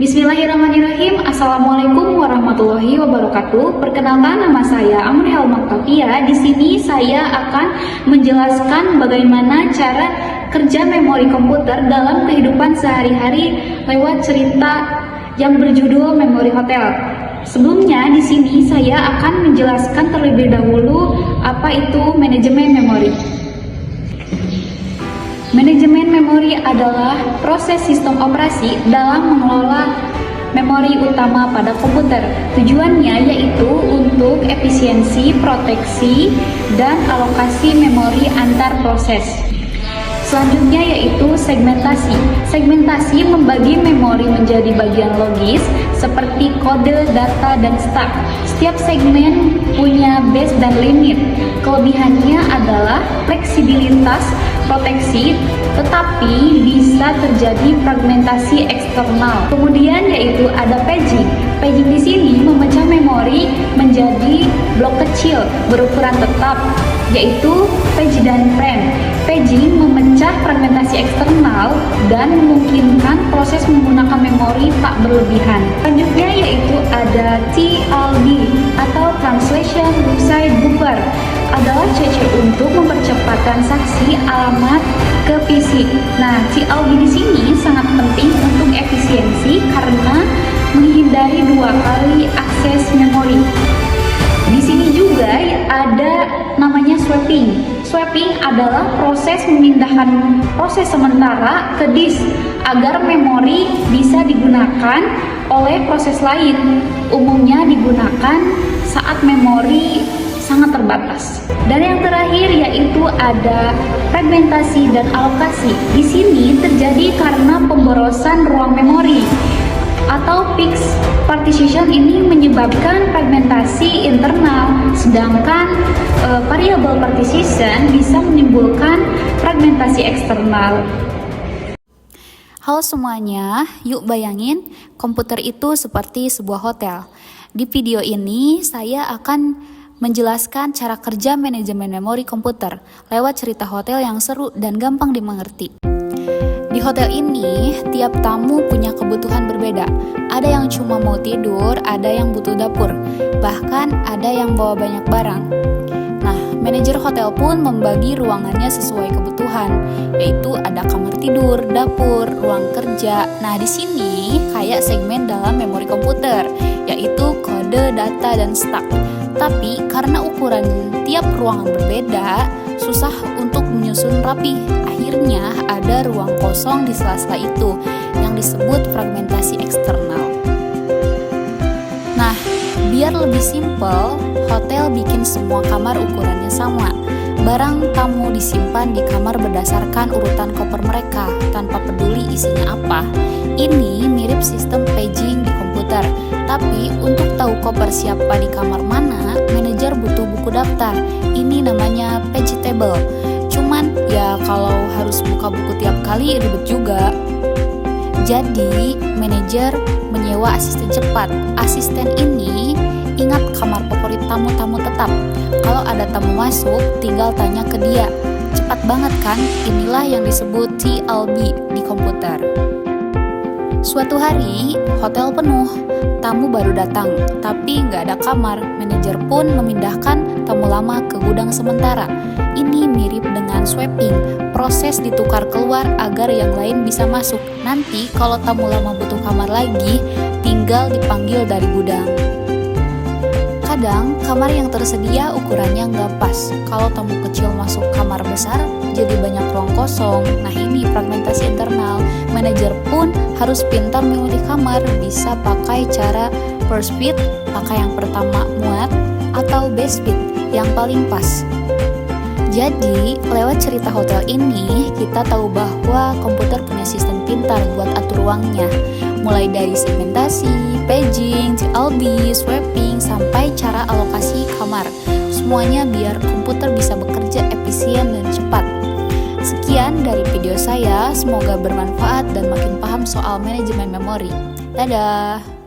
Bismillahirrahmanirrahim. Assalamualaikum warahmatullahi wabarakatuh. Perkenalkan, nama saya Amriel Maktafia. Di sini saya akan menjelaskan bagaimana cara kerja memori komputer dalam kehidupan sehari-hari lewat cerita yang berjudul Memori Hotel. Sebelumnya di sini saya akan menjelaskan terlebih dahulu apa itu manajemen memori. Manajemen memori adalah proses sistem operasi dalam mengelola memori utama pada komputer. Tujuannya yaitu untuk efisiensi, proteksi, dan alokasi memori antar proses. Selanjutnya yaitu segmentasi. Segmentasi membagi memori menjadi bagian logis seperti kode, data, dan stack. Setiap segmen punya base dan limit. Kelebihannya adalah fleksibilitas, proteksi, tetapi bisa terjadi fragmentasi eksternal. Kemudian yaitu ada paging. Paging di sini memecah memori menjadi blok kecil berukuran tetap, yaitu page dan frame. Paging memecah fragmentasi eksternal dan memungkinkan proses menggunakan memori tak berlebihan. Selanjutnya yaitu ada TLB atau Translation Loop-Side Buffer, adalah CC untuk mempercepat transaksi alamat ke fisik. Nah, TLB di sini sangat penting untuk efisiensi karena menghindari dua kali akses memori. Di sini juga ada namanya swapping. Swapping adalah proses memindahkan proses sementara ke disk agar memori bisa digunakan oleh proses lain. Umumnya digunakan saat memori sangat terbatas. Dan yang terakhir yaitu ada fragmentasi dan alokasi. Di sini terjadi karena pemborosan ruang memori atau fixed partition. Ini menyebabkan fragmentasi internal, sedangkan variable partition bisa menimbulkan fragmentasi eksternal. Halo semuanya, yuk bayangin komputer itu seperti sebuah hotel. Di video ini saya akan menjelaskan cara kerja manajemen memori komputer lewat cerita hotel yang seru dan gampang dimengerti. Di hotel ini, tiap tamu punya kebutuhan berbeda. Ada yang cuma mau tidur, ada yang butuh dapur, bahkan ada yang bawa banyak barang. Nah, manajer hotel pun membagi ruangannya sesuai kebutuhan, yaitu ada kamar tidur, dapur, ruang kerja. Nah, di sini kayak segmen dalam memori komputer, yaitu kode, data, dan stack. Tapi karena ukuran tiap ruangan berbeda, susah untuk menyusun rapi. Akhirnya ada ruang kosong di sela-sela itu yang disebut fragmentasi eksternal. Nah, biar lebih simpel, hotel bikin semua kamar ukurannya sama. Barang tamu disimpan di kamar berdasarkan urutan koper mereka, tanpa peduli isinya apa. Ini mirip sistem paging di komputer, tapi untuk tahu koper siapa di kamar mana, manajer butuh buku daftar. Ini namanya page table. Cuman ya kalau harus buka buku tiap kali ribet juga. Jadi manajer menyewa asisten cepat. Asisten ini ingat kamar favorit tamu-tamu tetap. Kalau ada tamu masuk, tinggal tanya ke dia. Cepat banget kan? Inilah yang disebut TLB di komputer. Suatu hari, hotel penuh. Tamu baru datang, tapi nggak ada kamar. Manajer pun memindahkan tamu lama ke gudang sementara. Ini mirip dengan swapping, proses ditukar keluar agar yang lain bisa masuk. Nanti kalau tamu lama butuh kamar lagi, tinggal dipanggil dari gudang. Kadang kamar yang tersedia ukurannya nggak pas. Kalau tamu kecil masuk kamar besar, jadi banyak ruang kosong. Nah, ini fragmentasi internal. Manajer pun harus pintar memilih kamar. Bisa pakai cara first fit, pakai yang pertama muat, atau best fit, yang paling pas. Jadi, lewat cerita hotel ini, kita tahu bahwa komputer punya sistem pintar buat atur ruangnya. Mulai dari segmentasi, paging, TLB, swapping, sampai cara alokasi kamar. Semuanya biar komputer bisa bekerja efisien dan cepat. Sekian dari video saya, semoga bermanfaat dan makin paham soal manajemen memori. Dadah!